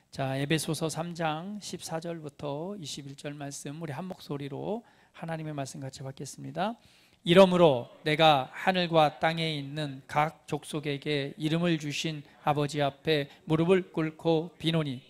자, 에베소서 3장 14절부터 21절 말씀 우리 한 목소리로 하나님의 말씀 같이 받겠습니다. 이러므로 내가 하늘과 땅에 있는 각 족속에게 이름을 주신 아버지 앞에 무릎을 꿇고 비노니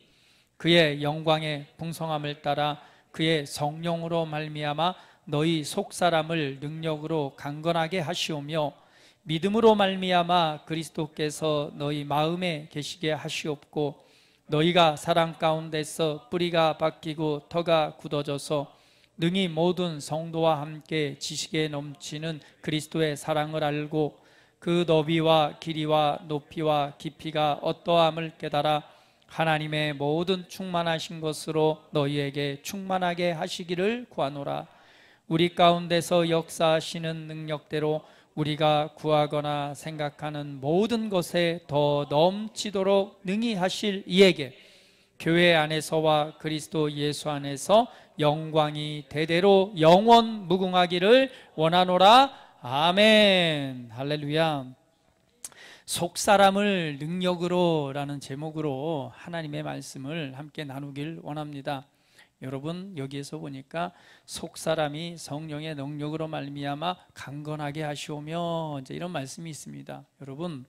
그의 영광의 풍성함을 따라 그의 성령으로 말미암아 너희 속사람을 능력으로 강건하게 하시오며 믿음으로 말미암아 그리스도께서 너희 마음에 계시게 하시옵고 너희가 사랑 가운데서 뿌리가 바뀌고 터가 굳어져서 능히 모든 성도와 함께 지식에 넘치는 그리스도의 사랑을 알고 그 너비와 길이와 높이와 깊이가 어떠함을 깨달아 하나님의 모든 충만하신 것으로 너희에게 충만하게 하시기를 구하노라. 우리 가운데서 역사하시는 능력대로 우리가 구하거나 생각하는 모든 것에 더 넘치도록 능히 하실 이에게 교회 안에서와 그리스도 예수 안에서 영광이 대대로 영원 무궁하기를 원하노라. 아멘. 할렐루야. 속사람을 능력으로 라는 제목으로 하나님의 말씀을 함께 나누길 원합니다. 여러분, 여기에서 보니까 속사람이 성령의 능력으로 말미암아 강건하게 하시오며 이제 이런 말씀이 있습니다. 여러분,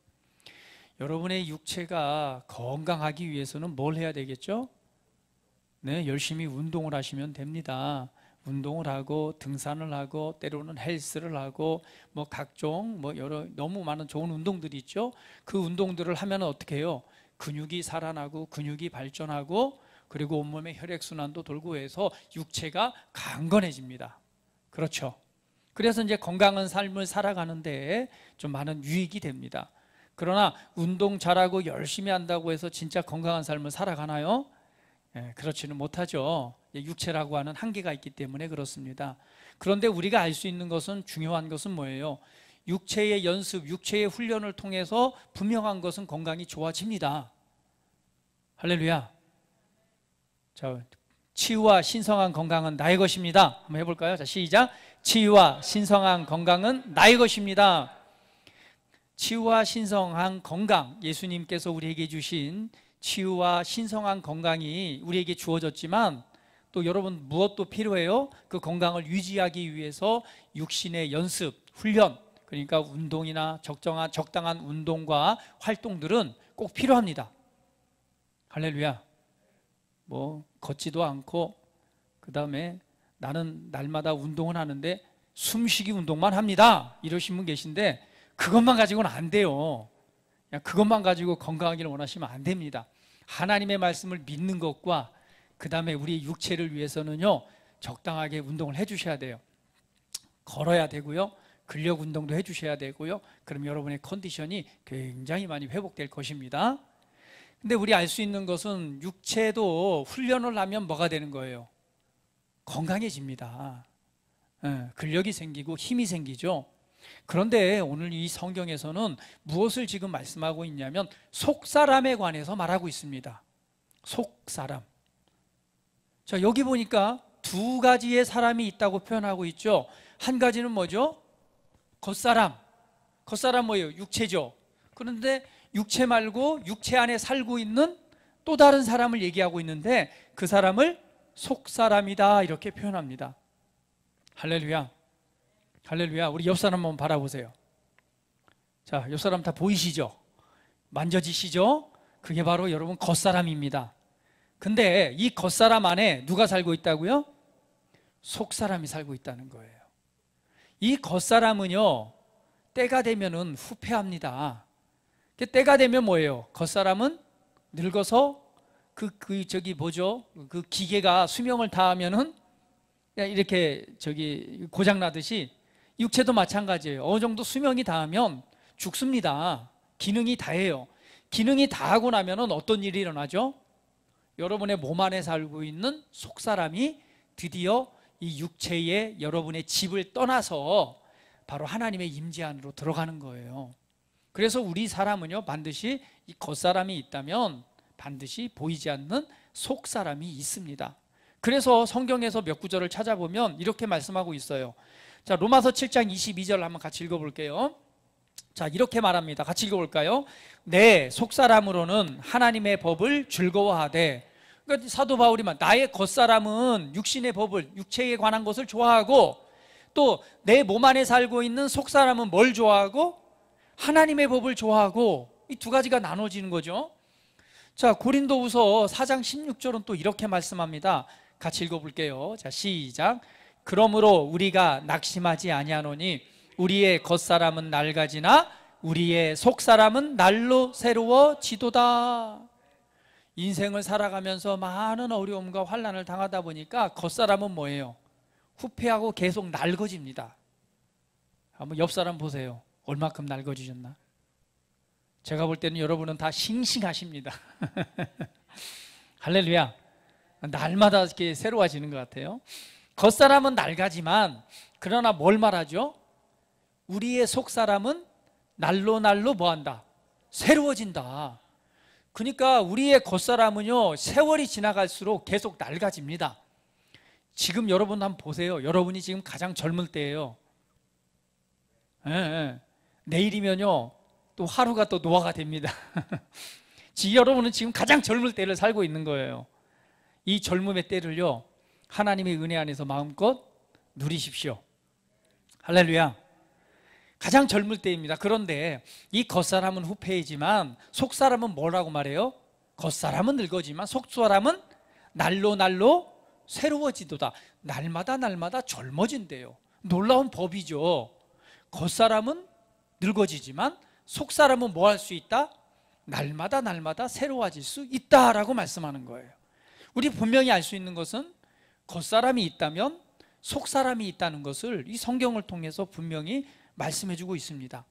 여러분의 육체가 건강하기 위해서는 뭘 해야 되겠죠? 네, 열심히 운동을 하시면 됩니다. 운동을 하고 등산을 하고 때로는 헬스를 하고 뭐 각종 여러 너무 많은 좋은 운동들이 있죠. 그 운동들을 하면 어떻게 해요? 근육이 살아나고 근육이 발전하고 그리고 온몸에 혈액순환도 돌고 해서 육체가 강건해집니다. 그렇죠. 그래서 이제 건강한 삶을 살아가는데 좀 많은 유익이 됩니다. 그러나 운동 잘하고 열심히 한다고 해서 진짜 건강한 삶을 살아가나요? 그렇지는 못하죠. 육체라고 하는 한계가 있기 때문에 그렇습니다. 그런데 우리가 알 수 있는 것은, 중요한 것은 뭐예요? 육체의 연습, 육체의 훈련을 통해서 분명한 것은 건강이 좋아집니다. 할렐루야. 자, 치유와 신성한 건강은 나의 것입니다. 한번 해볼까요? 자, 시작. 치유와 신성한 건강은 나의 것입니다. 치유와 신성한 건강, 예수님께서 우리에게 주신 치유와 신성한 건강이 우리에게 주어졌지만 또 여러분 무엇도 필요해요? 그 건강을 유지하기 위해서 육신의 연습, 훈련, 그러니까 운동이나 적당한 운동과 활동들은 꼭 필요합니다. 할렐루야. 걷지도 않고 그 다음에 나는 날마다 운동을 하는데 숨쉬기 운동만 합니다, 이러신 분 계신데 그것만 가지고는 안 돼요. 그냥 그것만 가지고 건강하기를 원하시면 안 됩니다. 하나님의 말씀을 믿는 것과 그 다음에 우리 육체를 위해서는요 적당하게 운동을 해주셔야 돼요. 걸어야 되고요, 근력 운동도 해주셔야 되고요. 그럼 여러분의 컨디션이 굉장히 많이 회복될 것입니다. 근데 우리 알 수 있는 것은 육체도 훈련을 하면 뭐가 되는 거예요? 건강해집니다. 근력이 생기고 힘이 생기죠. 그런데 오늘 이 성경에서는 무엇을 지금 말씀하고 있냐면 속사람에 관해서 말하고 있습니다. 속사람. 자, 여기 보니까 두 가지의 사람이 있다고 표현하고 있죠. 한 가지는 뭐죠? 겉사람. 겉사람 뭐예요? 육체죠. 그런데 육체 말고 육체 안에 살고 있는 또 다른 사람을 얘기하고 있는데 그 사람을 속사람이다 이렇게 표현합니다. 할렐루야. 할렐루야. 우리 옆 사람 한번 바라보세요. 자, 옆 사람 다 보이시죠? 만져지시죠? 그게 바로 여러분 겉사람입니다. 근데 이 겉사람 안에 누가 살고 있다고요? 속사람이 살고 있다는 거예요. 이 겉사람은요 때가 되면은 후패합니다. 때가 되면 뭐예요? 겉사람은 늙어서 그 기계가 수명을 다하면은 이렇게 고장 나듯이 육체도 마찬가지예요. 어느 정도 수명이 다하면 죽습니다. 기능이 다해요. 기능이 다하고 나면은 어떤 일이 일어나죠? 여러분의 몸 안에 살고 있는 속사람이 드디어 이 육체의 여러분의 집을 떠나서 바로 하나님의 임재 안으로 들어가는 거예요. 그래서 우리 사람은요 반드시 이 겉사람이 있다면 반드시 보이지 않는 속사람이 있습니다. 그래서 성경에서 몇 구절을 찾아보면 이렇게 말씀하고 있어요. 자, 로마서 7장 22절 한번 같이 읽어볼게요. 자, 이렇게 말합니다. 같이 읽어볼까요? 내 속사람으로는 하나님의 법을 즐거워하되. 그러니까 사도 바울이만 나의 겉사람은 육신의 법을, 육체에 관한 것을 좋아하고, 또 내 몸 안에 살고 있는 속사람은 뭘 좋아하고? 하나님의 법을 좋아하고. 이 두 가지가 나눠지는 거죠. 자, 고린도후서 4장 16절은 또 이렇게 말씀합니다. 같이 읽어볼게요. 자, 시작. 그러므로 우리가 낙심하지 아니하노니 우리의 겉사람은 낡아지나 우리의 속사람은 날로 새로워지도다. 인생을 살아가면서 많은 어려움과 환난을 당하다 보니까 겉사람은 뭐예요? 후패하고 계속 낡아집니다. 한번 옆 사람 보세요. 얼마큼 낡아지셨나? 제가 볼 때는 여러분은 다 싱싱하십니다. 할렐루야. 날마다 이렇게 새로워지는 것 같아요. 겉사람은 낡아지만, 그러나 뭘 말하죠? 우리의 속사람은 날로 날로 뭐한다? 새로워진다. 그러니까 우리의 겉사람은요, 세월이 지나갈수록 계속 낡아집니다. 지금 여러분 한번 보세요. 여러분이 지금 가장 젊을 때예요. 내일이면요 또 하루가 또 노화가 됩니다. 여러분은 지금 가장 젊을 때를 살고 있는 거예요. 이 젊음의 때를요, 하나님의 은혜 안에서 마음껏 누리십시오. 할렐루야. 가장 젊을 때입니다. 그런데 이 겉사람은 후패이지만 속사람은 뭐라고 말해요? 겉사람은 늙어지만 속사람은 날로 날로 새로워지도다. 날마다 날마다 젊어진대요. 놀라운 법이죠. 겉사람은 늙어지지만 속사람은 뭐 할 수 있다? 날마다 날마다 새로워질 수 있다라고 말씀하는 거예요. 우리 분명히 알 수 있는 것은 겉사람이 있다면 속사람이 있다는 것을 이 성경을 통해서 분명히 말씀해주고 있습니다.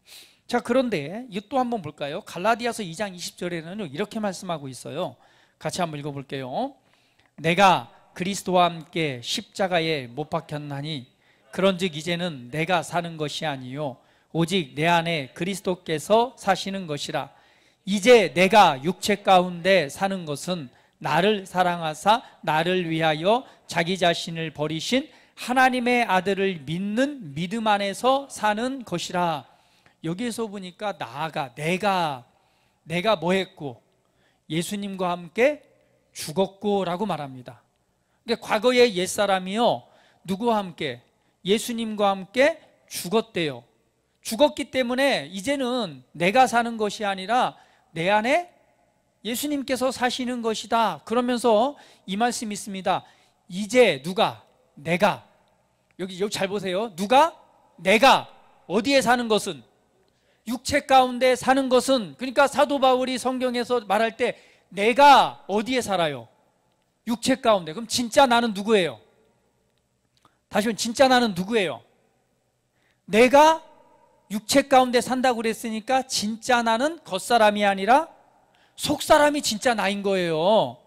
자, 그런데 이것 또 한번 볼까요? 갈라디아서 2장 20절에는 이렇게 말씀하고 있어요. 같이 한번 읽어볼게요. 내가 그리스도와 함께 십자가에 못 박혔나니 그런즉 이제는 내가 사는 것이 아니요 오직 내 안에 그리스도께서 사시는 것이라. 이제 내가 육체 가운데 사는 것은 나를 사랑하사 나를 위하여 자기 자신을 버리신 하나님의 아들을 믿는 믿음 안에서 사는 것이라. 여기에서 보니까 나아가 내가 뭐 했고? 예수님과 함께 죽었고 라고 말합니다. 그러니까 과거의 옛사람이요, 누구와 함께? 예수님과 함께 죽었대요. 죽었기 때문에 이제는 내가 사는 것이 아니라 내 안에 예수님께서 사시는 것이다. 그러면서 이 말씀이 있습니다. 이제 누가? 내가. 여기 잘 보세요. 누가? 내가. 어디에 사는 것은? 육체 가운데 사는 것은. 그러니까 사도 바울이 성경에서 말할 때 내가 어디에 살아요? 육체 가운데. 그럼 진짜 나는 누구예요? 다시 한번, 진짜 나는 누구예요? 내가 육체 가운데 산다고 그랬으니까 진짜 나는 겉사람이 아니라 속사람이 진짜 나인 거예요.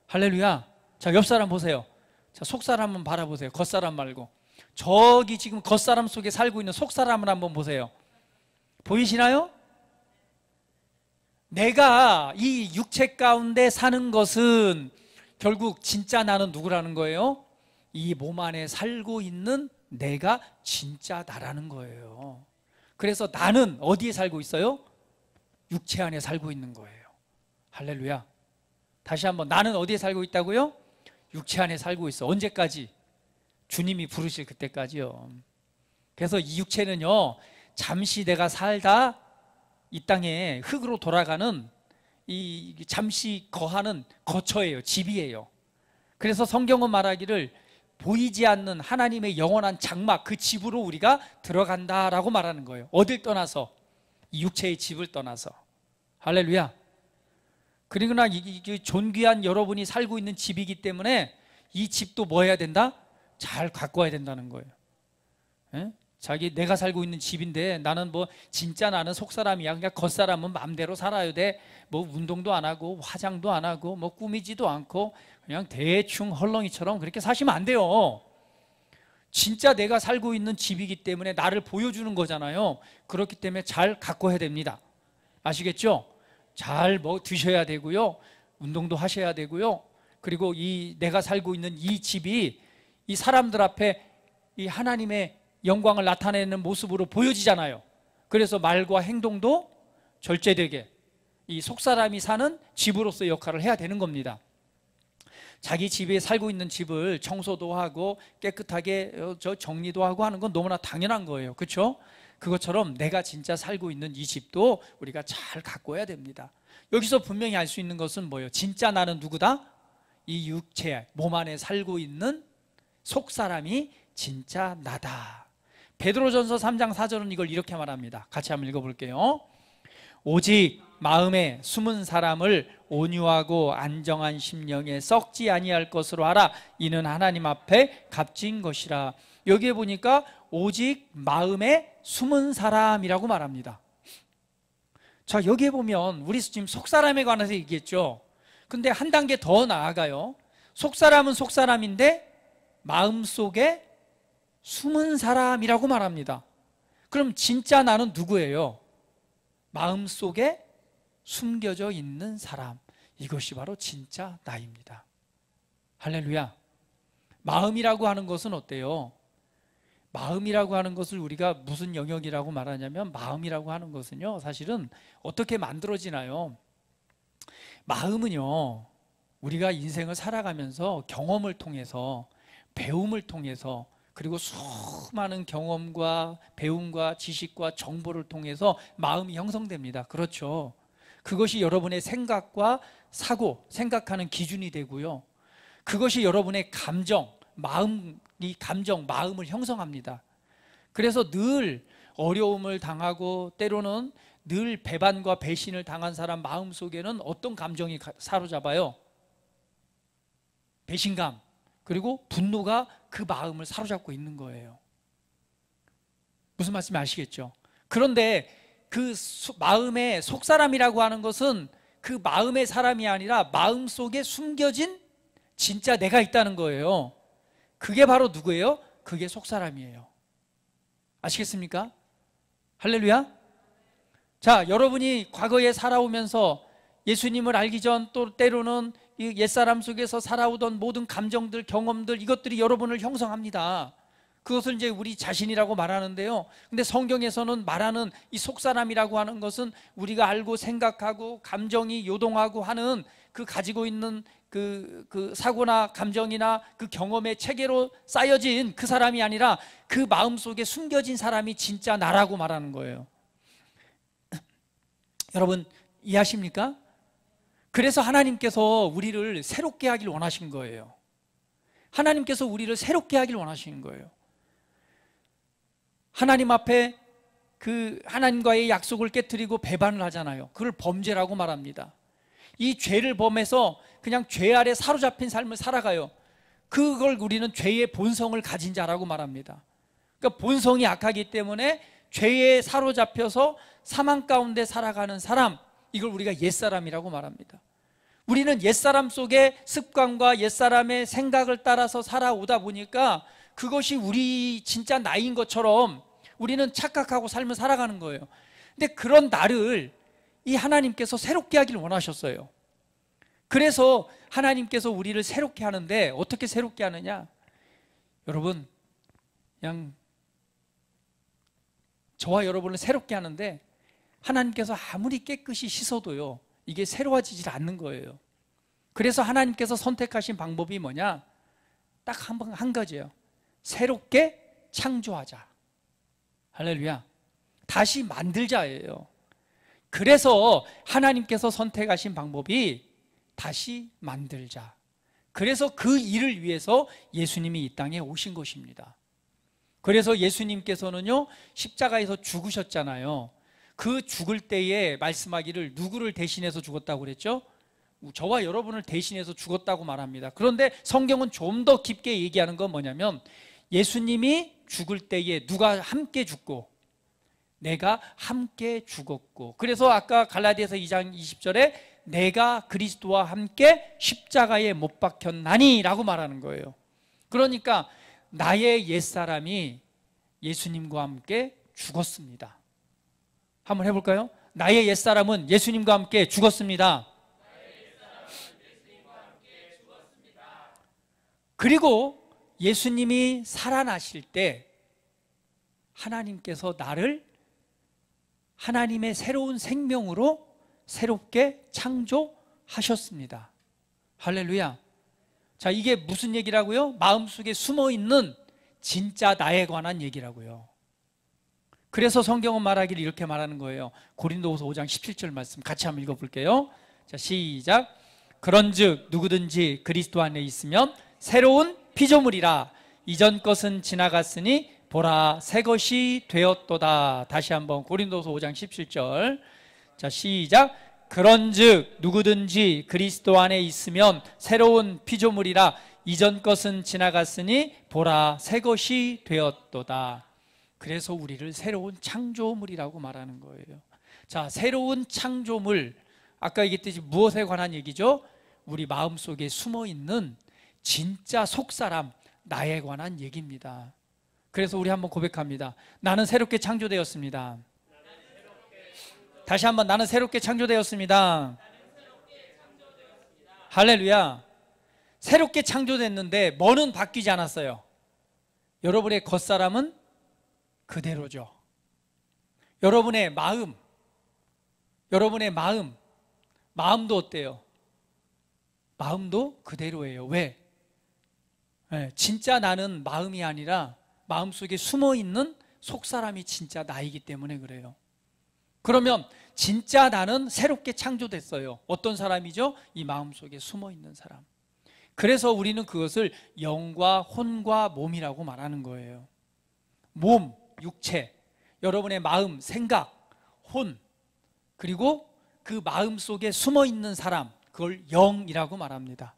할렐루야. 자, 옆 사람 보세요. 자, 속사람 한번 바라보세요. 겉사람 말고. 저기 지금 겉사람 속에 살고 있는 속사람을 한번 보세요. 보이시나요? 내가 이 육체 가운데 사는 것은 결국 진짜 나는 누구라는 거예요? 이 몸 안에 살고 있는 내가 진짜 나라는 거예요. 그래서 나는 어디에 살고 있어요? 육체 안에 살고 있는 거예요. 할렐루야. 다시 한번, 나는 어디에 살고 있다고요? 육체 안에 살고 있어. 언제까지? 주님이 부르실 그때까지요. 그래서 이 육체는요, 잠시 내가 살다 이 땅에 흙으로 돌아가는 이 잠시 거하는 거처예요. 집이에요. 그래서 성경은 말하기를 보이지 않는 하나님의 영원한 장막, 그 집으로 우리가 들어간다라고 말하는 거예요. 어딜 떠나서? 이 육체의 집을 떠나서. 할렐루야. 그러나 이 존귀한 여러분이 살고 있는 집이기 때문에 이 집도 뭐 해야 된다? 잘 갖고 와야 된다는 거예요. 에? 자기 내가 살고 있는 집인데 나는 뭐 진짜 나는 속사람이야. 그러니까 겉사람은 마음대로 살아야 돼. 뭐 운동도 안 하고 화장도 안 하고 뭐 꾸미지도 않고 그냥 대충 헐렁이처럼 그렇게 사시면 안 돼요. 진짜 내가 살고 있는 집이기 때문에 나를 보여주는 거잖아요. 그렇기 때문에 잘 갖고 해야 됩니다. 아시겠죠? 잘 뭐 드셔야 되고요. 운동도 하셔야 되고요. 그리고 이 내가 살고 있는 이 집이 이 사람들 앞에 이 하나님의 영광을 나타내는 모습으로 보여지잖아요. 그래서 말과 행동도 절제되게 이 속사람이 사는 집으로서의 역할을 해야 되는 겁니다. 자기 집에 살고 있는 집을 청소도 하고 깨끗하게 정리도 하고 하는 건 너무나 당연한 거예요. 그렇죠? 그것처럼 내가 진짜 살고 있는 이 집도 우리가 잘 가꿔야 됩니다. 여기서 분명히 알 수 있는 것은 뭐예요? 진짜 나는 누구다? 이 육체, 몸 안에 살고 있는 속사람이 진짜 나다. 베드로전서 3장 4절은 이걸 이렇게 말합니다. 같이 한번 읽어볼게요. 오직 마음에 숨은 사람을 온유하고 안정한 심령에 썩지 아니할 것으로 하라. 이는 하나님 앞에 값진 것이라. 여기에 보니까 오직 마음에 숨은 사람이라고 말합니다. 자, 여기에 보면 우리 지금 속사람에 관해서 얘기했죠. 근데 한 단계 더 나아가요. 속사람은 속사람인데 마음속에 숨은 사람이라고 말합니다. 그럼 진짜 나는 누구예요? 마음속에 숨겨져 있는 사람, 이것이 바로 진짜 나입니다. 할렐루야. 마음이라고 하는 것은 어때요? 마음이라고 하는 것을 우리가 무슨 영역이라고 말하냐면, 마음이라고 하는 것은요, 사실은 어떻게 만들어지나요? 마음은요, 우리가 인생을 살아가면서 경험을 통해서, 배움을 통해서, 그리고 수많은 경험과 배움과 지식과 정보를 통해서 마음이 형성됩니다. 그렇죠? 그것이 여러분의 생각과 사고, 생각하는 기준이 되고요, 그것이 여러분의 감정, 마음을 형성합니다. 그래서 늘 어려움을 당하고 때로는 늘 배반과 배신을 당한 사람 마음속에는 어떤 감정이 사로잡아요? 배신감, 그리고 분노가 그 마음을 사로잡고 있는 거예요. 무슨 말씀인지 아시겠죠? 그런데 그 마음의 속사람이라고 하는 것은 그 마음의 사람이 아니라 마음속에 숨겨진 진짜 내가 있다는 거예요. 그게 바로 누구예요? 그게 속사람이에요. 아시겠습니까? 할렐루야. 자, 여러분이 과거에 살아오면서 예수님을 알기 전, 또 때로는 이 옛사람 속에서 살아오던 모든 감정들, 경험들, 이것들이 여러분을 형성합니다. 그것을 이제 우리 자신이라고 말하는데요, 근데 성경에서는 말하는 이 속사람이라고 하는 것은 우리가 알고 생각하고 감정이 요동하고 하는 그 가지고 있는 그 사고나 감정이나 그 경험의 체계로 쌓여진 그 사람이 아니라 그 마음속에 숨겨진 사람이 진짜 나라고 말하는 거예요. 여러분 이해하십니까? 그래서 하나님께서 우리를 새롭게 하길 원하신 거예요. 하나님께서 우리를 새롭게 하길 원하시는 거예요. 하나님 앞에 그 하나님과의 약속을 깨트리고 배반을 하잖아요. 그걸 범죄라고 말합니다. 이 죄를 범해서 그냥 죄 아래 사로잡힌 삶을 살아가요. 그걸 우리는 죄의 본성을 가진 자라고 말합니다. 그러니까 본성이 악하기 때문에 죄에 사로잡혀서 사망 가운데 살아가는 사람, 이걸 우리가 옛사람이라고 말합니다. 우리는 옛사람 속의 습관과 옛사람의 생각을 따라서 살아오다 보니까 그것이 우리 진짜 나인 것처럼 우리는 착각하고 삶을 살아가는 거예요. 근데 그런 나를 이 하나님께서 새롭게 하기를 원하셨어요. 그래서 하나님께서 우리를 새롭게 하는데 어떻게 새롭게 하느냐? 여러분, 그냥 저와 여러분을 새롭게 하는데 하나님께서 아무리 깨끗이 씻어도요, 이게 새로워지질 않는 거예요. 그래서 하나님께서 선택하신 방법이 뭐냐? 딱 한 가지예요. 새롭게 창조하자. 할렐루야. 다시 만들자예요. 그래서 하나님께서 선택하신 방법이 다시 만들자. 그래서 그 일을 위해서 예수님이 이 땅에 오신 것입니다. 그래서 예수님께서는요, 십자가에서 죽으셨잖아요. 그 죽을 때에 말씀하기를 누구를 대신해서 죽었다고 그랬죠? 저와 여러분을 대신해서 죽었다고 말합니다. 그런데 성경은 좀 더 깊게 얘기하는 건 뭐냐면, 예수님이 죽을 때에 누가 함께 죽고 내가 함께 죽었고, 그래서 아까 갈라디아서 2장 20절에 내가 그리스도와 함께 십자가에 못 박혔나니 라고 말하는 거예요. 그러니까 나의 옛사람이 예수님과 함께 죽었습니다. 한번 해볼까요? 나의 옛사람은 예수님과 함께 죽었습니다. 그리고 예수님이 살아나실 때 하나님께서 나를 하나님의 새로운 생명으로 새롭게 창조하셨습니다. 할렐루야. 자, 이게 무슨 얘기라고요? 마음속에 숨어있는 진짜 나에 관한 얘기라고요. 그래서 성경은 말하기를 이렇게 말하는 거예요. 고린도후서 5장 17절 말씀 같이 한번 읽어볼게요. 자, 시작. 그런즉 누구든지 그리스도 안에 있으면 새로운 피조물이라. 이전 것은 지나갔으니 보라 새 것이 되었도다. 다시 한번 고린도서 5장 17절. 자, 시작. 그런즉 누구든지 그리스도 안에 있으면 새로운 피조물이라. 이전 것은 지나갔으니 보라 새 것이 되었도다. 그래서 우리를 새로운 창조물이라고 말하는 거예요. 자, 새로운 창조물, 아까 얘기했듯이 무엇에 관한 얘기죠? 우리 마음속에 숨어있는 진짜 속사람, 나에 관한 얘기입니다. 그래서 우리 한번 고백합니다. 나는 새롭게 창조되었습니다. 다시 한번, 나는 새롭게 창조되었습니다. 할렐루야. 새롭게 창조됐는데 뭐는 바뀌지 않았어요. 여러분의 겉사람은 그대로죠. 여러분의 마음도 어때요? 마음도 그대로예요. 왜? 진짜 나는 마음이 아니라 마음속에 숨어있는 속사람이 진짜 나이기 때문에 그래요. 그러면 진짜 나는 새롭게 창조됐어요. 어떤 사람이죠? 이 마음속에 숨어있는 사람. 그래서 우리는 그것을 영과 혼과 몸이라고 말하는 거예요. 몸, 육체, 여러분의 마음, 생각, 혼, 그리고 그 마음 속에 숨어있는 사람, 그걸 영이라고 말합니다.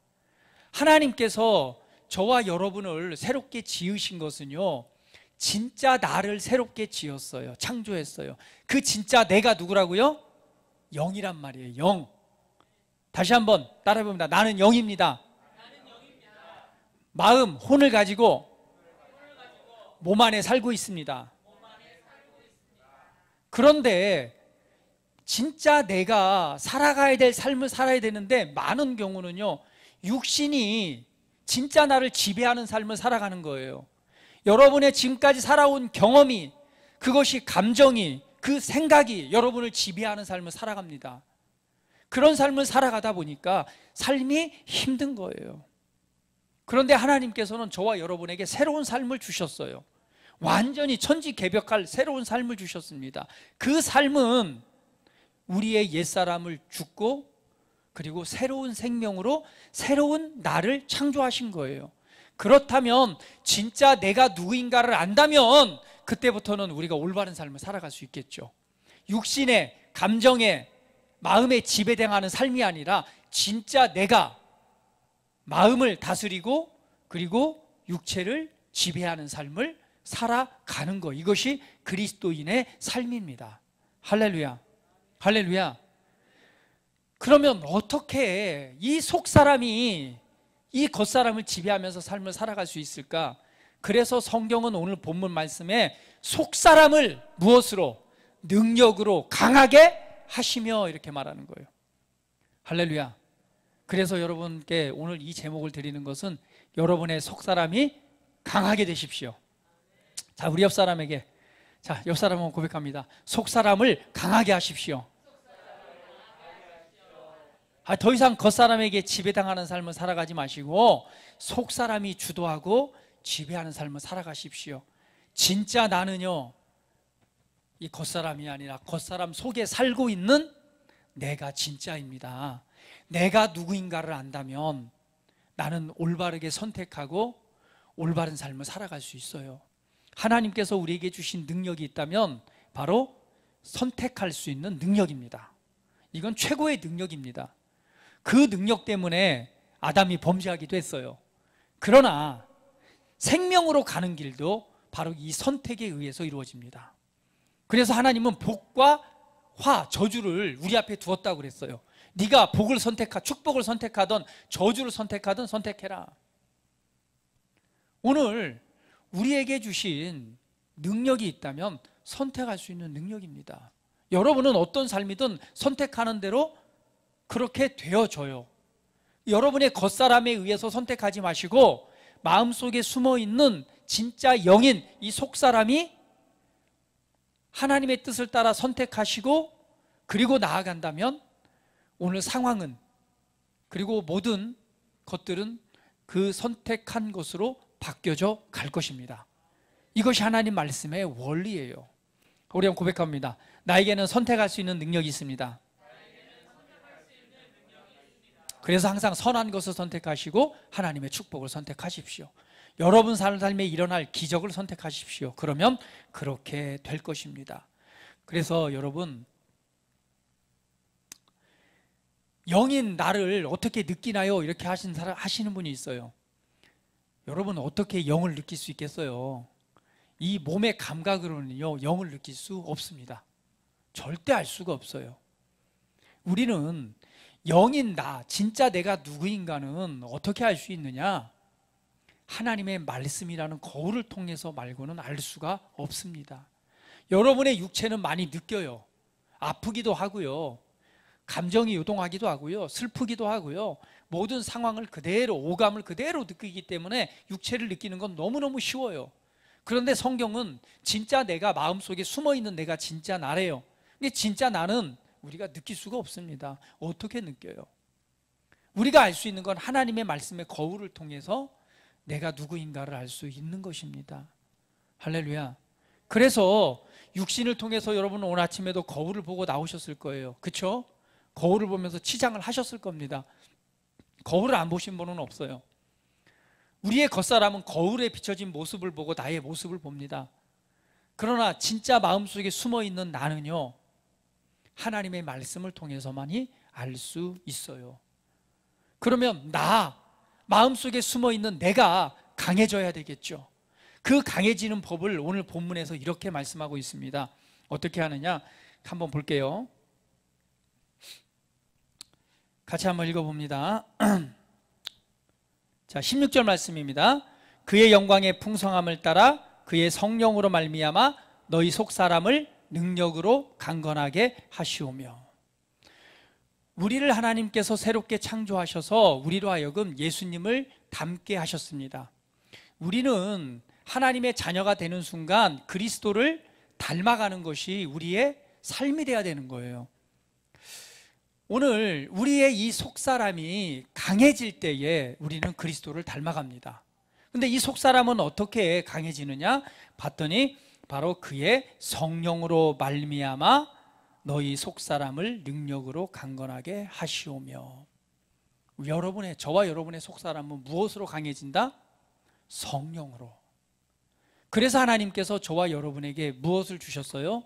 하나님께서 저와 여러분을 새롭게 지으신 것은요, 진짜 나를 새롭게 지었어요. 창조했어요. 그 진짜 내가 누구라고요? 영이란 말이에요. 영. 다시 한번 따라해봅니다. 나는 영입니다. 마음, 혼을 가지고 몸 안에 살고 있습니다. 그런데 진짜 내가 살아가야 될 삶을 살아야 되는데 많은 경우는요, 육신이 진짜 나를 지배하는 삶을 살아가는 거예요. 여러분의 지금까지 살아온 경험이, 그것이 감정이, 그 생각이 여러분을 지배하는 삶을 살아갑니다. 그런 삶을 살아가다 보니까 삶이 힘든 거예요. 그런데 하나님께서는 저와 여러분에게 새로운 삶을 주셨어요. 완전히 천지개벽할 새로운 삶을 주셨습니다. 그 삶은 우리의 옛사람을 죽고 그리고 새로운 생명으로 새로운 나를 창조하신 거예요. 그렇다면 진짜 내가 누구인가를 안다면 그때부터는 우리가 올바른 삶을 살아갈 수 있겠죠. 육신의, 감정의, 마음에 지배당하는 삶이 아니라 진짜 내가 마음을 다스리고 그리고 육체를 지배하는 삶을 살아가는 것, 이것이 그리스도인의 삶입니다. 할렐루야. 할렐루야. 그러면 어떻게 이 속사람이 이 겉사람을 지배하면서 삶을 살아갈 수 있을까? 그래서 성경은 오늘 본문 말씀에 속사람을 무엇으로? 능력으로 강하게 하시며 이렇게 말하는 거예요. 할렐루야. 그래서 여러분께 오늘 이 제목을 드리는 것은 여러분의 속사람이 강하게 되십시오. 자, 우리 옆 사람에게, 자, 옆 사람은 고백합니다. 속사람을 강하게 하십시오. 더 이상 겉사람에게 지배당하는 삶을 살아가지 마시고 속사람이 주도하고 지배하는 삶을 살아가십시오. 진짜 나는요, 이 겉사람이 아니라 겉사람 속에 살고 있는 내가 진짜입니다. 내가 누구인가를 안다면 나는 올바르게 선택하고 올바른 삶을 살아갈 수 있어요. 하나님께서 우리에게 주신 능력이 있다면 바로 선택할 수 있는 능력입니다. 이건 최고의 능력입니다. 그 능력 때문에 아담이 범죄하기도 했어요. 그러나 생명으로 가는 길도 바로 이 선택에 의해서 이루어집니다. 그래서 하나님은 복과 화, 저주를 우리 앞에 두었다고 그랬어요. 네가 복을 축복을 선택하든 저주를 선택하든 선택해라. 오늘 우리에게 주신 능력이 있다면 선택할 수 있는 능력입니다. 여러분은 어떤 삶이든 선택하는 대로 그렇게 되어져요. 여러분의 겉사람에 의해서 선택하지 마시고 마음속에 숨어있는 진짜 영인 이 속사람이 하나님의 뜻을 따라 선택하시고 그리고 나아간다면 오늘 상황은 그리고 모든 것들은 그 선택한 것으로 바뀌어져 갈 것입니다. 이것이 하나님 말씀의 원리예요. 우리 한번 고백합니다. 나에게는 선택할 수 있는 능력이 있습니다. 그래서 항상 선한 것을 선택하시고 하나님의 축복을 선택하십시오. 여러분 삶에 일어날 기적을 선택하십시오. 그러면 그렇게 될 것입니다. 그래서 여러분, 영인 나를 어떻게 느끼나요? 이렇게 하시는 분이 있어요. 여러분, 어떻게 영을 느낄 수 있겠어요? 이 몸의 감각으로는요, 영을 느낄 수 없습니다. 절대 알 수가 없어요. 우리는 영인 나, 진짜 내가 누구인가는 어떻게 알 수 있느냐? 하나님의 말씀이라는 거울을 통해서 말고는 알 수가 없습니다. 여러분의 육체는 많이 느껴요. 아프기도 하고요. 감정이 요동하기도 하고요. 슬프기도 하고요. 모든 상황을 그대로, 오감을 그대로 느끼기 때문에 육체를 느끼는 건 너무너무 쉬워요. 그런데 성경은 진짜 내가 마음속에 숨어있는 내가 진짜 나래요. 근데 진짜 나는 우리가 느낄 수가 없습니다. 어떻게 느껴요? 우리가 알 수 있는 건 하나님의 말씀의 거울을 통해서 내가 누구인가를 알 수 있는 것입니다. 할렐루야. 그래서 육신을 통해서 여러분은 오늘 아침에도 거울을 보고 나오셨을 거예요. 그렇죠? 거울을 보면서 치장을 하셨을 겁니다. 거울을 안 보신 분은 없어요. 우리의 겉사람은 거울에 비춰진 모습을 보고 나의 모습을 봅니다. 그러나 진짜 마음속에 숨어있는 나는요, 하나님의 말씀을 통해서만이 알 수 있어요. 그러면 마음속에 숨어있는 내가 강해져야 되겠죠. 그 강해지는 법을 오늘 본문에서 이렇게 말씀하고 있습니다. 어떻게 하느냐? 한번 볼게요. 같이 한번 읽어봅니다. 자, 16절 말씀입니다. 그의 영광의 풍성함을 따라 그의 성령으로 말미암아 너희 속사람을 능력으로 강건하게 하시오며. 우리를 하나님께서 새롭게 창조하셔서 우리로 하여금 예수님을 닮게 하셨습니다. 우리는 하나님의 자녀가 되는 순간 그리스도를 닮아가는 것이 우리의 삶이 되어야 되는 거예요. 오늘 우리의 이 속사람이 강해질 때에 우리는 그리스도를 닮아갑니다. 근데 이 속사람은 어떻게 강해지느냐? 봤더니 바로 그의 성령으로 말미암아 너희 속사람을 능력으로 강건하게 하시오며. 저와 여러분의 속사람은 무엇으로 강해진다? 성령으로. 그래서 하나님께서 저와 여러분에게 무엇을 주셨어요?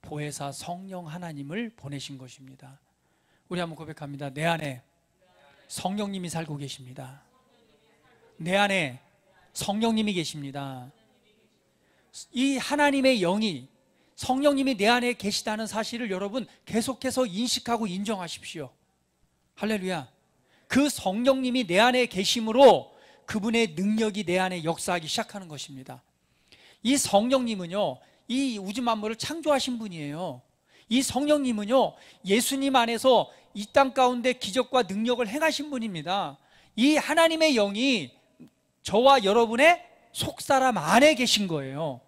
보혜사 성령 하나님을 보내신 것입니다. 우리 한번 고백합니다. 내 안에 성령님이 살고 계십니다. 내 안에 성령님이 계십니다. 이 하나님의 영이, 성령님이 내 안에 계시다는 사실을 여러분 계속해서 인식하고 인정하십시오. 할렐루야. 그 성령님이 내 안에 계심으로 그분의 능력이 내 안에 역사하기 시작하는 것입니다. 이 성령님은요, 이 우주 만물을 창조하신 분이에요. 이 성령님은요, 예수님 안에서 이 땅 가운데 기적과 능력을 행하신 분입니다. 이 하나님의 영이 저와 여러분의 속사람 안에 계신 거예요.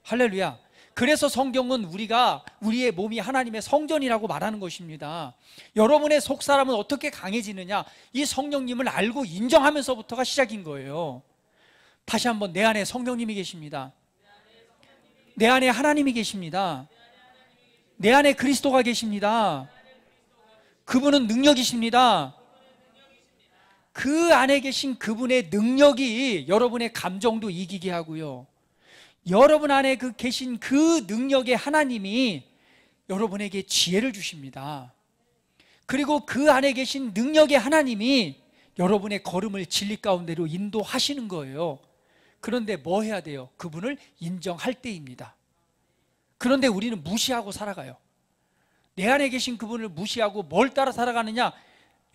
할렐루야. 그래서 성경은 우리의 몸이 하나님의 성전이라고 말하는 것입니다. 여러분의 속사람은 어떻게 강해지느냐? 이 성령님을 알고 인정하면서부터가 시작인 거예요. 다시 한번, 내 안에 성령님이 계십니다. 내 안에 하나님이 계십니다. 내 안에 그리스도가 계십니다. 그분은 능력이십니다. 그 안에 계신 그분의 능력이 여러분의 감정도 이기게 하고요, 여러분 안에 계신 그 능력의 하나님이 여러분에게 지혜를 주십니다. 그리고 그 안에 계신 능력의 하나님이 여러분의 걸음을 진리 가운데로 인도하시는 거예요. 그런데 뭐 해야 돼요? 그분을 인정할 때입니다. 그런데 우리는 무시하고 살아가요. 내 안에 계신 그분을 무시하고 뭘 따라 살아가느냐?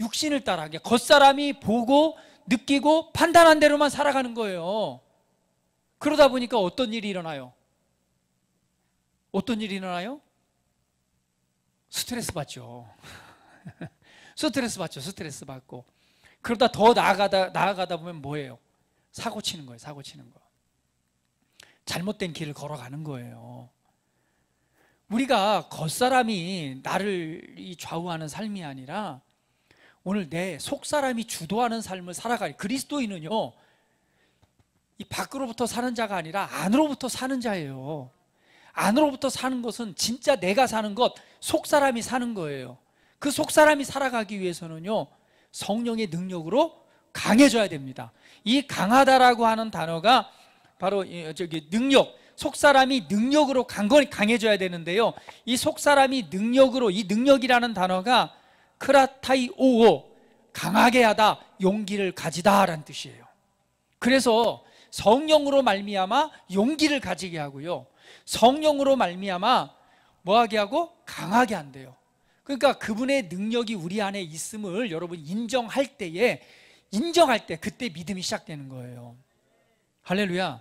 육신을 따라, 겉사람이 보고 느끼고 판단한 대로만 살아가는 거예요. 그러다 보니까 어떤 일이 일어나요? 어떤 일이 일어나요? 스트레스 받죠. 스트레스 받고. 그러다 더 나아가다 보면 뭐예요? 사고 치는 거예요. 사고 치는 거. 잘못된 길을 걸어가는 거예요. 우리가 겉사람이 나를 좌우하는 삶이 아니라 오늘 내 속사람이 주도하는 삶을 살아가니, 그리스도인은요 이 밖으로부터 사는 자가 아니라 안으로부터 사는 자예요. 안으로부터 사는 것은 진짜 내가 사는 것, 속사람이 사는 거예요. 그 속사람이 살아가기 위해서는요 성령의 능력으로 강해져야 됩니다. 이 강하다라고 하는 단어가 바로 능력, 속사람이 능력으로 강해져야 되는데요, 이 속사람이 능력으로, 이 능력이라는 단어가 크라타이오오, 강하게 하다, 용기를 가지다 라는 뜻이에요. 그래서 성령으로 말미암아 용기를 가지게 하고요, 성령으로 말미암아 뭐하게 하고? 강하게 한대요. 그러니까 그분의 능력이 우리 안에 있음을 여러분 인정할 때 그때 믿음이 시작되는 거예요. 할렐루야.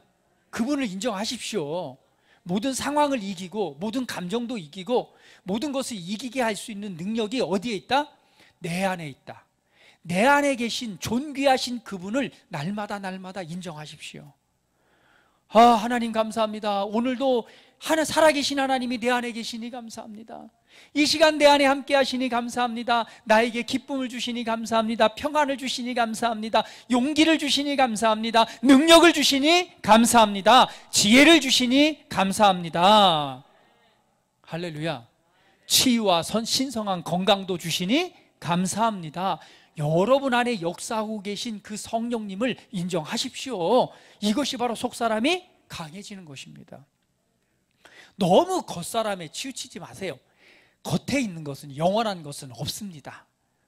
그분을 인정하십시오. 모든 상황을 이기고 모든 감정도 이기고 모든 것을 이기게 할 수 있는 능력이 어디에 있다? 내 안에 있다. 내 안에 계신 존귀하신 그분을 날마다 인정하십시오. 하나님 감사합니다. 오늘도 살아계신 하나님이 내 안에 계시니 감사합니다. 이 시간 내 안에 함께 하시니 감사합니다. 나에게 기쁨을 주시니 감사합니다. 평안을 주시니 감사합니다. 용기를 주시니 감사합니다. 능력을 주시니 감사합니다. 지혜를 주시니 감사합니다. 할렐루야. 치유와 신성한 건강도 주시니 감사합니다. 여러분 안에 역사하고 계신 그 성령님을 인정하십시오. 이것이 바로 속사람이 강해지는 것입니다. 너무 겉사람에 치우치지 마세요. 겉에 있는 것은, 영원한 것은 없습니다.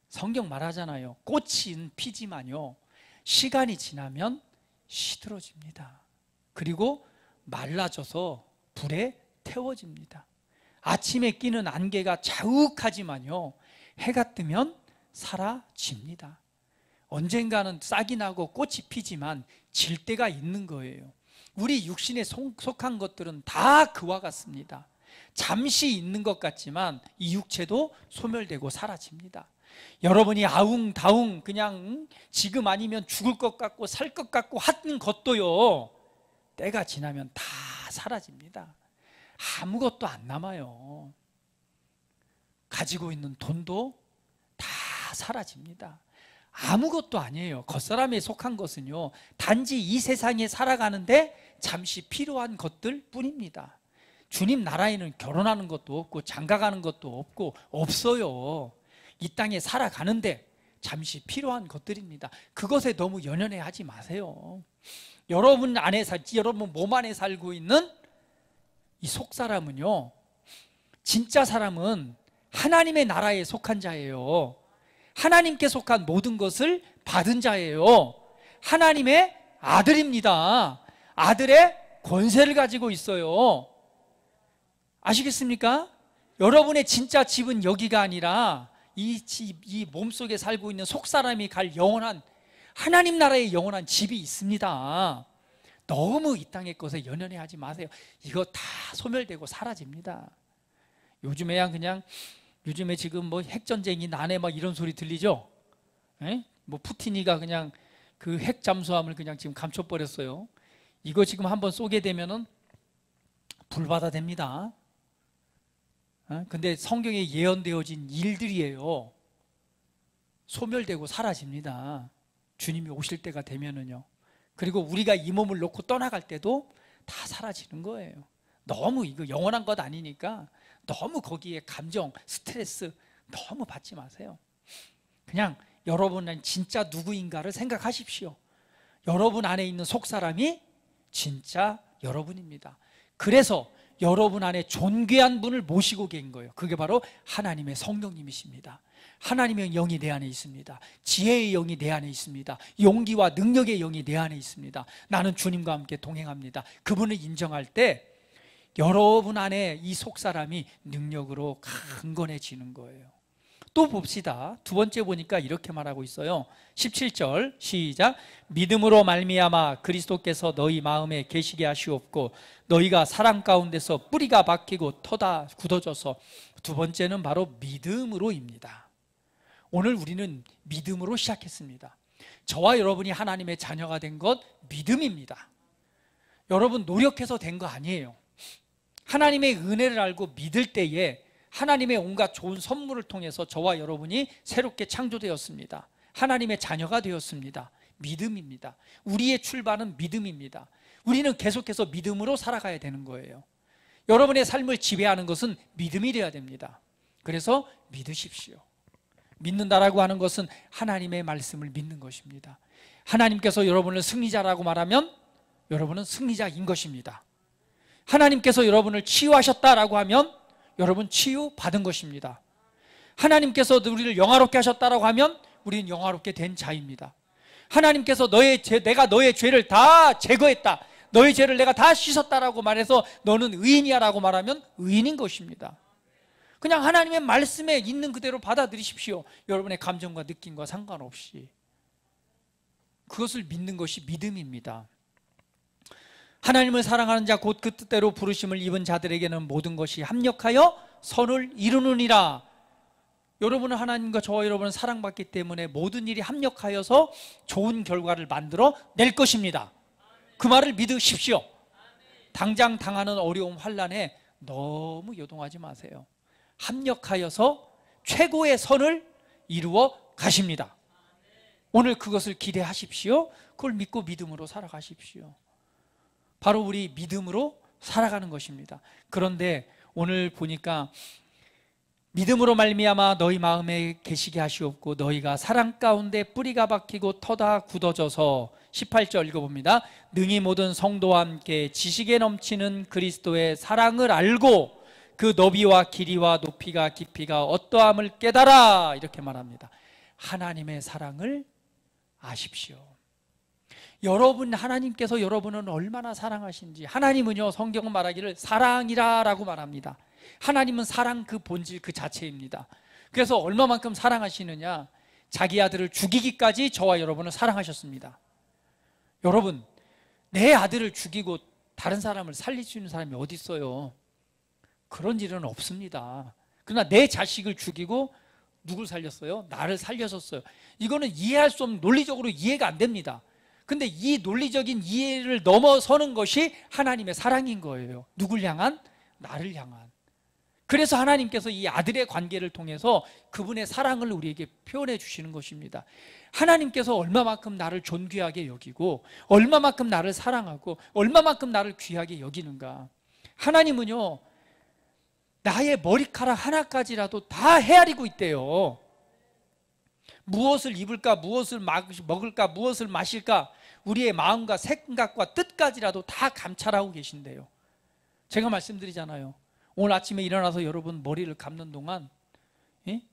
성경 말하잖아요. 꽃은 피지만요 시간이 지나면 시들어집니다. 그리고 말라져서 불에 태워집니다. 아침에 끼는 안개가 자욱하지만요 해가 뜨면 사라집니다. 언젠가는 싹이 나고 꽃이 피지만 질 때가 있는 거예요. 우리 육신에 속한 것들은 다 그와 같습니다. 잠시 있는 것 같지만 이 육체도 소멸되고 사라집니다. 여러분이 아웅다웅 그냥 지금 아니면 죽을 것 같고 살 것 같고 하는 것도요 때가 지나면 다 사라집니다. 아무것도 안 남아요. 가지고 있는 돈도 다 사라집니다. 아무것도 아니에요. 겉사람에 속한 것은요 단지 이 세상에 살아가는데 잠시 필요한 것들 뿐입니다. 주님 나라에는 결혼하는 것도 없고 장가가는 것도 없고 없어요. 이 땅에 살아가는데 잠시 필요한 것들입니다. 그것에 너무 연연해 하지 마세요. 여러분 몸 안에 살고 있는 이 속사람은요 진짜 사람은 하나님의 나라에 속한 자예요. 하나님께 속한 모든 것을 받은 자예요. 하나님의 아들입니다. 아들의 권세를 가지고 있어요. 아시겠습니까? 여러분의 진짜 집은 여기가 아니라 이 몸속에 살고 있는 속사람이 갈 영원한 하나님 나라의 영원한 집이 있습니다. 너무 이 땅의 것에 연연해 하지 마세요. 이거 다 소멸되고 사라집니다. 요즘에 지금 뭐 핵전쟁이 나네 막 이런 소리 들리죠? 뭐 푸틴이가 그냥 그 핵 잠수함을 그냥 지금 감춰버렸어요. 이거 지금 한번 쏘게 되면은 불바다 됩니다. 근데 성경에 예언되어진 일들이에요. 소멸되고 사라집니다. 주님이 오실 때가 되면은요. 그리고 우리가 이 몸을 놓고 떠나갈 때도 다 사라지는 거예요. 너무 이거 영원한 것 아니니까 너무 거기에 감정, 스트레스 너무 받지 마세요. 그냥 여러분은 진짜 누구인가를 생각하십시오. 여러분 안에 있는 속사람이 진짜 여러분입니다. 그래서 여러분 안에 존귀한 분을 모시고 계신 거예요. 그게 바로 하나님의 성령님이십니다. 하나님의 영이 내 안에 있습니다. 지혜의 영이 내 안에 있습니다. 용기와 능력의 영이 내 안에 있습니다. 나는 주님과 함께 동행합니다. 그분을 인정할 때 여러분 안에 이 속사람이 능력으로 강건해지는 거예요. 또 봅시다. 두 번째 보니까 이렇게 말하고 있어요. 17절 시작. 믿음으로 말미암아 그리스도께서 너희 마음에 계시게 하시옵고 너희가 사랑 가운데서 뿌리가 박히고 터다 굳어져서. 두 번째는 바로 믿음으로입니다. 오늘 우리는 믿음으로 시작했습니다. 저와 여러분이 하나님의 자녀가 된 것 믿음입니다. 여러분 노력해서 된 거 아니에요. 하나님의 은혜를 알고 믿을 때에 하나님의 온갖 좋은 선물을 통해서 저와 여러분이 새롭게 창조되었습니다. 하나님의 자녀가 되었습니다. 믿음입니다. 우리의 출발은 믿음입니다. 우리는 계속해서 믿음으로 살아가야 되는 거예요. 여러분의 삶을 지배하는 것은 믿음이 되어야 됩니다. 그래서 믿으십시오. 믿는다라고 하는 것은 하나님의 말씀을 믿는 것입니다. 하나님께서 여러분을 승리자라고 말하면 여러분은 승리자인 것입니다. 하나님께서 여러분을 치유하셨다라고 하면 여러분 치유받은 것입니다. 하나님께서 우리를 영화롭게 하셨다라고 하면 우리는 영화롭게 된 자입니다. 하나님께서 내가 너의 죄를 다 제거했다, 너의 죄를 내가 다 씻었다라고 말해서 너는 의인이야 라고 말하면 의인인 것입니다. 그냥 하나님의 말씀에 있는 그대로 받아들이십시오. 여러분의 감정과 느낌과 상관없이. 그것을 믿는 것이 믿음입니다. 하나님을 사랑하는 자 곧 그 뜻대로 부르심을 입은 자들에게는 모든 것이 합력하여 선을 이루느니라. 여러분은 하나님과 저와 여러분은 사랑받기 때문에 모든 일이 합력하여서 좋은 결과를 만들어 낼 것입니다. 그 말을 믿으십시오. 당장 당하는 어려움 환난에 너무 요동하지 마세요. 합력하여서 최고의 선을 이루어 가십니다. 오늘 그것을 기대하십시오. 그걸 믿고 믿음으로 살아가십시오. 바로 우리 믿음으로 살아가는 것입니다. 그런데 오늘 보니까 믿음으로 말미암아 너희 마음에 계시게 하시옵고 너희가 사랑 가운데 뿌리가 박히고 터다 굳어져서 18절 읽어봅니다. 능히 모든 성도와 함께 지식에 넘치는 그리스도의 사랑을 알고 그 너비와 길이와 높이가 깊이가 어떠함을 깨달아. 이렇게 말합니다. 하나님의 사랑을 아십시오. 여러분, 하나님께서 여러분은 얼마나 사랑하신지. 하나님은요, 성경은 말하기를 사랑이라 라고 말합니다. 하나님은 사랑 그 본질 그 자체입니다. 그래서 얼마만큼 사랑하시느냐, 자기 아들을 죽이기까지 저와 여러분을 사랑하셨습니다. 여러분, 내 아들을 죽이고 다른 사람을 살릴 수 있는 사람이 어디 있어요? 그런 일은 없습니다. 그러나 내 자식을 죽이고 누굴 살렸어요? 나를 살려줬어요. 이거는 이해할 수 없는, 논리적으로 이해가 안 됩니다. 근데 이 논리적인 이해를 넘어서는 것이 하나님의 사랑인 거예요. 누굴 향한? 나를 향한. 그래서 하나님께서 이 아들의 관계를 통해서 그분의 사랑을 우리에게 표현해 주시는 것입니다. 하나님께서 얼마만큼 나를 존귀하게 여기고 얼마만큼 나를 사랑하고 얼마만큼 나를 귀하게 여기는가. 하나님은요, 나의 머리카락 하나까지라도 다 헤아리고 있대요. 무엇을 입을까, 무엇을 먹을까, 무엇을 마실까, 우리의 마음과 생각과 뜻까지라도 다 감찰하고 계신대요. 제가 말씀드리잖아요. 오늘 아침에 일어나서 여러분 머리를 감는 동안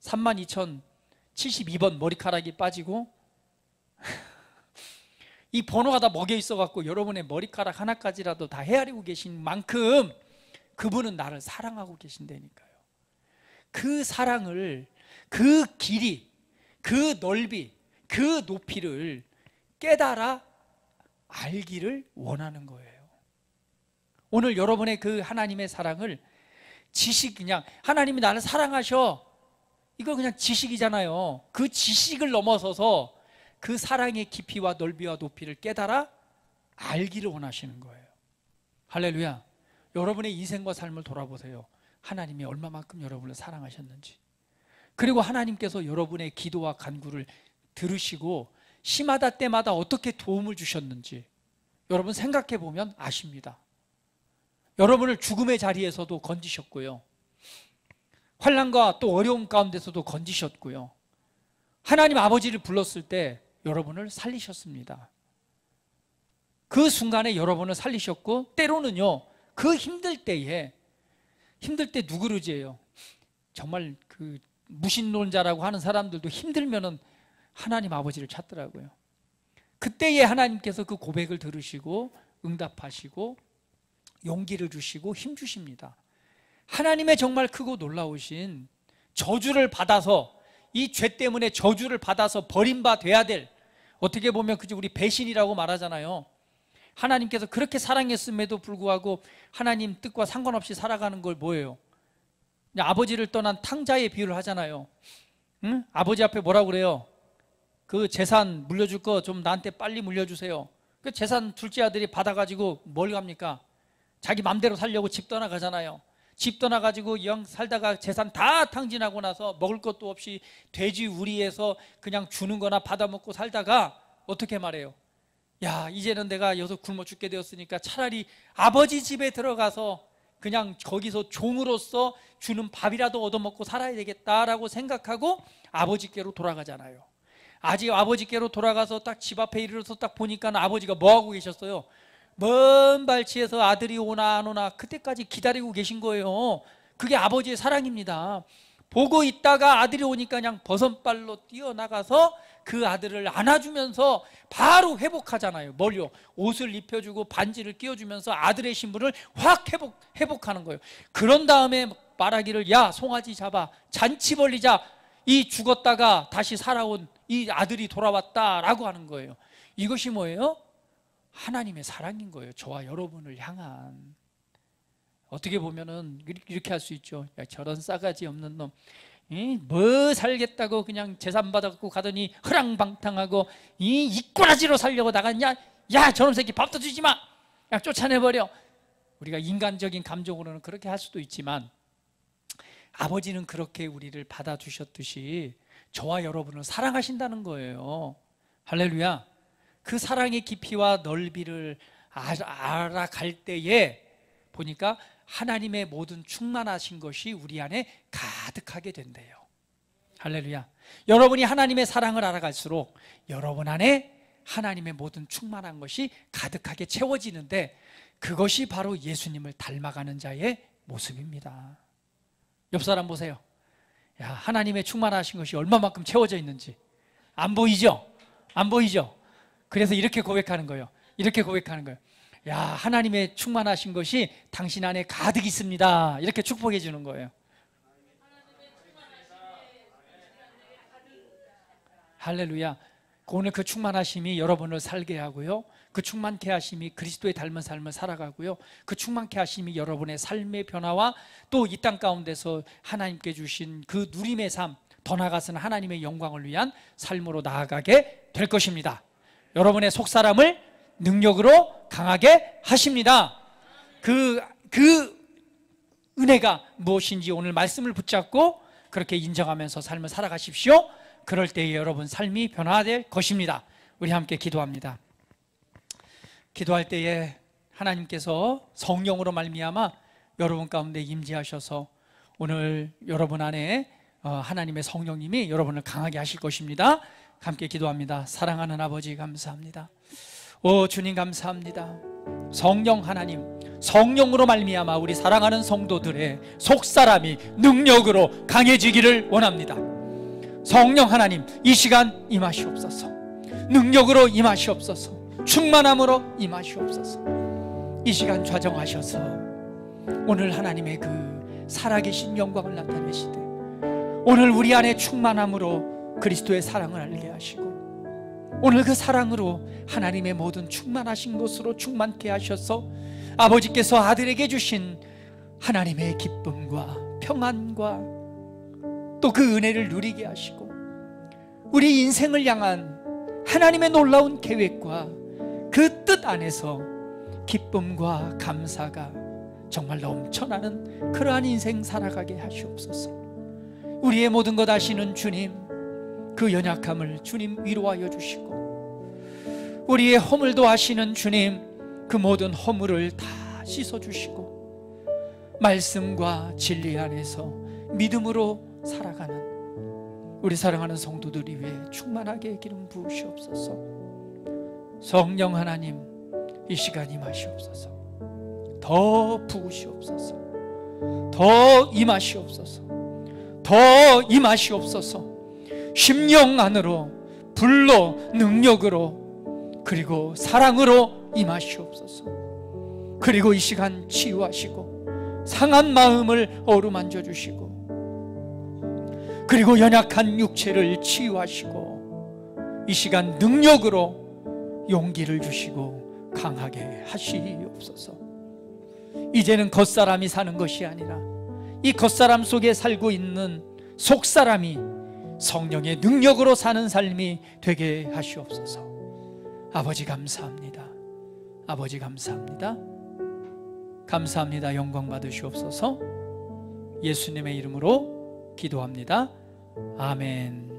32,072번 머리카락이 빠지고 이 번호가 다 먹여 있어갖고 여러분의 머리카락 하나까지라도 다 헤아리고 계신 만큼 그분은 나를 사랑하고 계신다니까요. 그 사랑을, 그 길이, 그 넓이, 그 높이를 깨달아 알기를 원하는 거예요. 오늘 여러분의 그 하나님의 사랑을 지식, 그냥 하나님이 나를 사랑하셔, 이거 그냥 지식이잖아요. 그 지식을 넘어서서 그 사랑의 깊이와 넓이와 높이를 깨달아 알기를 원하시는 거예요. 할렐루야. 여러분의 인생과 삶을 돌아보세요. 하나님이 얼마만큼 여러분을 사랑하셨는지, 그리고 하나님께서 여러분의 기도와 간구를 들으시고 심하다 때마다 어떻게 도움을 주셨는지 여러분 생각해 보면 아십니다. 여러분을 죽음의 자리에서도 건지셨고요, 환난과 또 어려움 가운데서도 건지셨고요, 하나님 아버지를 불렀을 때 여러분을 살리셨습니다. 그 순간에 여러분을 살리셨고, 때로는요 그 힘들 때 누구를 의지해요? 정말 그 무신론자라고 하는 사람들도 힘들면은 하나님 아버지를 찾더라고요. 그때에 하나님께서 그 고백을 들으시고 응답하시고 용기를 주시고 힘 주십니다. 하나님의 정말 크고 놀라우신 저주를 받아서, 이 죄 때문에 저주를 받아서 버림받아야 될, 어떻게 보면 그저 우리 배신이라고 말하잖아요. 하나님께서 그렇게 사랑했음에도 불구하고 하나님 뜻과 상관없이 살아가는 걸 뭐예요? 아버지를 떠난 탕자의 비유를 하잖아요. 응? 아버지 앞에 뭐라고 그래요? 그 재산 물려줄 거 좀 나한테 빨리 물려주세요. 그 재산 둘째 아들이 받아가지고 뭘 갑니까? 자기 맘대로 살려고 집 떠나가잖아요. 집 떠나가지고 이왕 살다가 재산 다 탕진하고 나서 먹을 것도 없이 돼지 우리에서 그냥 주는 거나 받아먹고 살다가 어떻게 말해요? 야, 이제는 내가 여기서 굶어 죽게 되었으니까 차라리 아버지 집에 들어가서 그냥 거기서 종으로서 주는 밥이라도 얻어먹고 살아야 되겠다라고 생각하고 아버지께로 돌아가잖아요. 아직 아버지께로 돌아가서 딱 집 앞에 이르러서 딱 보니까 아버지가 뭐하고 계셨어요? 먼 발치에서 아들이 오나 안 오나 그때까지 기다리고 계신 거예요. 그게 아버지의 사랑입니다. 보고 있다가 아들이 오니까 그냥 버선발로 뛰어나가서 그 아들을 안아주면서 바로 회복하잖아요. 뭘요? 옷을 입혀주고 반지를 끼워주면서 아들의 신분을 확 회복하는 거예요. 그런 다음에 말하기를, 야, 송아지 잡아 잔치 벌리자. 이 죽었다가 다시 살아온 이 아들이 돌아왔다라고 하는 거예요. 이것이 뭐예요? 하나님의 사랑인 거예요. 저와 여러분을 향한. 어떻게 보면은 이렇게 할 수 있죠. 야, 저런 싸가지 없는 놈, 뭐 살겠다고 그냥 재산 받아갖고 가더니 허랑방탕하고 이 꼬라지로 살려고 나갔냐? 야, 저놈 새끼 밥도 주지 마. 야, 쫓아내버려. 우리가 인간적인 감정으로는 그렇게 할 수도 있지만 아버지는 그렇게 우리를 받아주셨듯이 저와 여러분을 사랑하신다는 거예요. 할렐루야. 그 사랑의 깊이와 넓이를 알아갈 때에 보니까 하나님의 모든 충만하신 것이 우리 안에 가득하게 된대요. 할렐루야. 여러분이 하나님의 사랑을 알아갈수록 여러분 안에 하나님의 모든 충만한 것이 가득하게 채워지는데, 그것이 바로 예수님을 닮아가는 자의 모습입니다. 옆 사람 보세요. 야, 하나님의 충만하신 것이 얼마만큼 채워져 있는지 안 보이죠? 안 보이죠? 그래서 이렇게 고백하는 거예요. 이렇게 고백하는 거예요. 야, 하나님의 충만하신 것이 당신 안에 가득 있습니다. 이렇게 축복해 주는 거예요. 할렐루야. 오늘 그 충만하심이 여러분을 살게 하고요, 그 충만케 하심이 그리스도의 닮은 삶을 살아가고요, 그 충만케 하심이 여러분의 삶의 변화와 또 이 땅 가운데서 하나님께 주신 그 누림의 삶, 더 나아가서는 하나님의 영광을 위한 삶으로 나아가게 될 것입니다. 여러분의 속사람을 능력으로 강하게 하십니다. 그 은혜가 무엇인지 오늘 말씀을 붙잡고 그렇게 인정하면서 삶을 살아가십시오. 그럴 때에 여러분 삶이 변화될 것입니다. 우리 함께 기도합니다. 기도할 때에 하나님께서 성령으로 말미암아 여러분 가운데 임재하셔서 오늘 여러분 안에 하나님의 성령님이 여러분을 강하게 하실 것입니다. 함께 기도합니다. 사랑하는 아버지 감사합니다. 오 주님 감사합니다. 성령 하나님, 성령으로 말미암아 우리 사랑하는 성도들의 속사람이 능력으로 강해지기를 원합니다. 성령 하나님, 이 시간 임하시옵소서. 능력으로 임하시옵소서. 충만함으로 임하시옵소서. 이 시간 좌정하셔서 오늘 하나님의 그 살아계신 영광을 나타내시되 오늘 우리 안에 충만함으로 그리스도의 사랑을 알게 하시고 오늘 그 사랑으로 하나님의 모든 충만하신 것으로 충만케 하셔서 아버지께서 아들에게 주신 하나님의 기쁨과 평안과 또 그 은혜를 누리게 하시고 우리 인생을 향한 하나님의 놀라운 계획과 그 뜻 안에서 기쁨과 감사가 정말 넘쳐나는 그러한 인생 살아가게 하시옵소서. 우리의 모든 것 아시는 주님, 그 연약함을 주님 위로하여 주시고 우리의 허물도 아시는 주님, 그 모든 허물을 다 씻어주시고 말씀과 진리 안에서 믿음으로 살아가는 우리 사랑하는 성도들이 위해 충만하게 기름 부으시옵소서. 성령 하나님, 이 시간 임하시옵소서. 더 부으시옵소서. 더 임하시옵소서. 더 임하시옵소서. 심령 안으로 불로 능력으로 그리고 사랑으로 임하시옵소서. 그리고 이 시간 치유하시고 상한 마음을 어루만져 주시고 그리고 연약한 육체를 치유하시고 이 시간 능력으로 용기를 주시고 강하게 하시옵소서. 이제는 겉사람이 사는 것이 아니라 이 겉사람 속에 살고 있는 속사람이 성령의 능력으로 사는 삶이 되게 하시옵소서. 아버지 감사합니다. 아버지 감사합니다. 감사합니다. 영광 받으시옵소서. 예수님의 이름으로 기도합니다. 아멘.